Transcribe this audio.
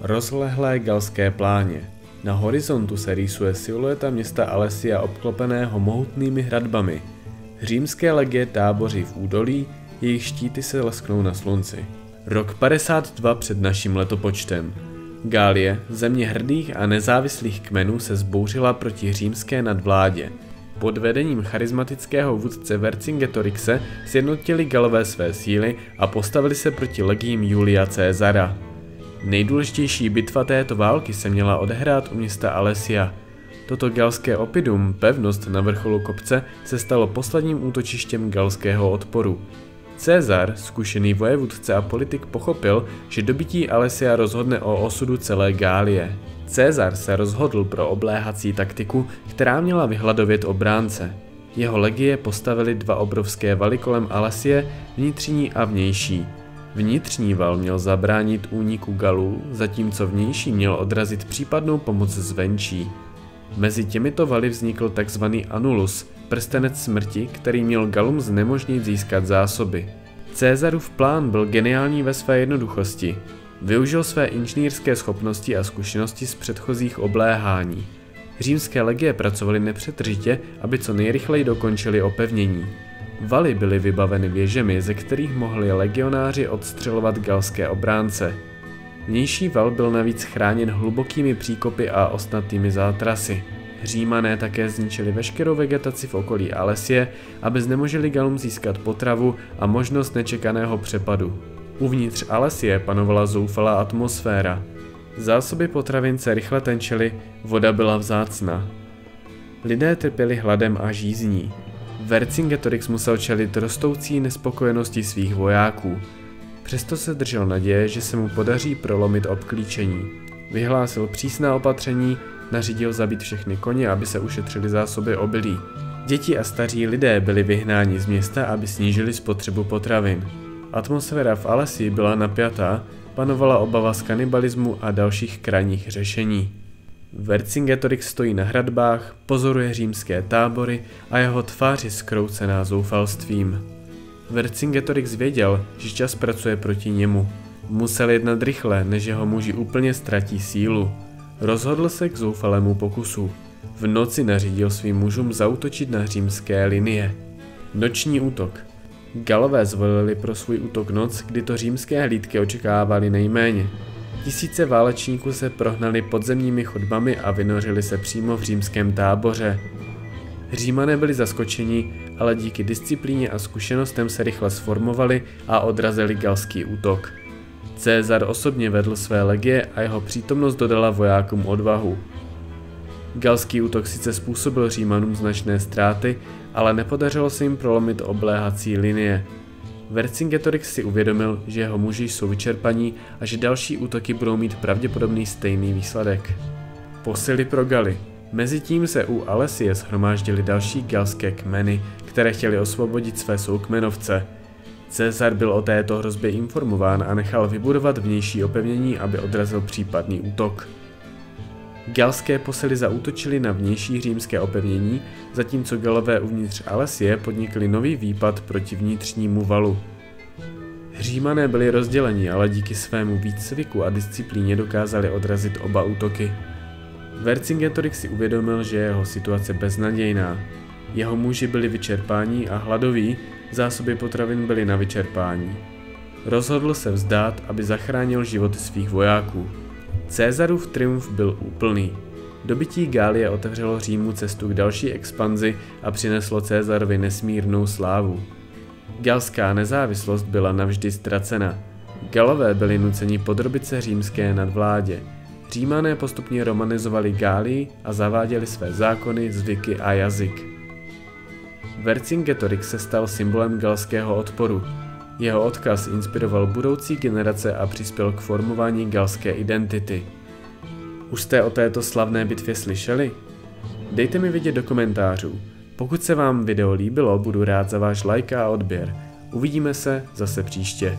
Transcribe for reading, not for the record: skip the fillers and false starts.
Rozlehlé galské pláně. Na horizontu se rýsuje silueta města Alesia obklopeného mohutnými hradbami. Římské legie táboří v údolí, jejich štíty se lesknou na slunci. Rok 52 před naším letopočtem. Galie, země hrdých a nezávislých kmenů, se vzbouřila proti římské nadvládě. Pod vedením charismatického vůdce Vercingetorixe sjednotili Galové své síly a postavili se proti legiím Julia Caesara. Nejdůležitější bitva této války se měla odehrát u města Alesia. Toto galské oppidum, pevnost na vrcholu kopce, se stalo posledním útočištěm galského odporu. Caesar, zkušený vojevůdce a politik, pochopil, že dobytí Alesia rozhodne o osudu celé Gálie. Caesar se rozhodl pro obléhací taktiku, která měla vyhladovět obránce. Jeho legie postavili dva obrovské valy kolem Alesie, vnitřní a vnější. Vnitřní val měl zabránit úniku Galů, zatímco vnější měl odrazit případnou pomoc zvenčí. Mezi těmito valy vznikl tzv. Annulus, prstenec smrti, který měl Galům znemožnit získat zásoby. Caesarův plán byl geniální ve své jednoduchosti. Využil své inženýrské schopnosti a zkušenosti z předchozích obléhání. Římské legie pracovaly nepřetržitě, aby co nejrychleji dokončili opevnění. Valy byly vybaveny věžemi, ze kterých mohli legionáři odstřelovat galské obránce. Vnější val byl navíc chráněn hlubokými příkopy a ostnatými zátrasy. Římané také zničili veškerou vegetaci v okolí Alesie, aby znemožili Galům získat potravu a možnost nečekaného přepadu. Uvnitř Alesie panovala zoufalá atmosféra. Zásoby potravin se rychle tenčily, voda byla vzácná. Lidé trpěli hladem a žízní. Vercingetorix musel čelit rostoucí nespokojenosti svých vojáků. Přesto se držel naděje, že se mu podaří prolomit obklíčení. Vyhlásil přísná opatření, nařídil zabít všechny koně, aby se ušetřili zásoby obilí. Děti a staří lidé byli vyhnáni z města, aby snížili spotřebu potravin. Atmosféra v Alesii byla napjatá, panovala obava z kanibalismu a dalších krajních řešení. Vercingetorix stojí na hradbách, pozoruje římské tábory a jeho tvář je zkroucená zoufalstvím. Vercingetorix věděl, že čas pracuje proti němu. Musel jednat rychle, než jeho muži úplně ztratí sílu. Rozhodl se k zoufalému pokusu. V noci nařídil svým mužům zaútočit na římské linie. Noční útok. Galové zvolili pro svůj útok noc, kdy to římské hlídky očekávali nejméně. Tisíce válečníků se prohnali podzemními chodbami a vynořili se přímo v římském táboře. Římané byli zaskočeni, ale díky disciplíně a zkušenostem se rychle sformovali a odrazili galský útok. Caesar osobně vedl své legie a jeho přítomnost dodala vojákům odvahu. Galský útok sice způsobil Římanům značné ztráty, ale nepodařilo se jim prolomit obléhací linie. Vercingetorix si uvědomil, že jeho muži jsou vyčerpaní a že další útoky budou mít pravděpodobný stejný výsledek. Posily pro Galy. Mezitím se u Alesie shromáždily další galské kmeny, které chtěly osvobodit své soukmenovce. Caesar byl o této hrozbě informován a nechal vybudovat vnější opevnění, aby odrazil případný útok. Galské posily zaútočily na vnější římské opevnění, zatímco Galové uvnitř Alesie podnikli nový výpad proti vnitřnímu valu. Římané byli rozděleni, ale díky svému výcviku a disciplíně dokázali odrazit oba útoky. Vercingetorix si uvědomil, že je jeho situace beznadějná. Jeho muži byli vyčerpáni a hladoví, zásoby potravin byly na vyčerpání. Rozhodl se vzdát, aby zachránil životy svých vojáků. Caesarův triumf byl úplný. Dobytí Gálie otevřelo Římu cestu k další expanzi a přineslo Caesarovi nesmírnou slávu. Galská nezávislost byla navždy ztracena. Galové byli nuceni podrobit se římské nadvládě. Římané postupně romanizovali Gálii a zaváděli své zákony, zvyky a jazyk. Vercingetorix se stal symbolem galského odporu. Jeho odkaz inspiroval budoucí generace a přispěl k formování galské identity. Už jste o této slavné bitvě slyšeli? Dejte mi vědět do komentářů. Pokud se vám video líbilo, budu rád za váš like a odběr. Uvidíme se zase příště.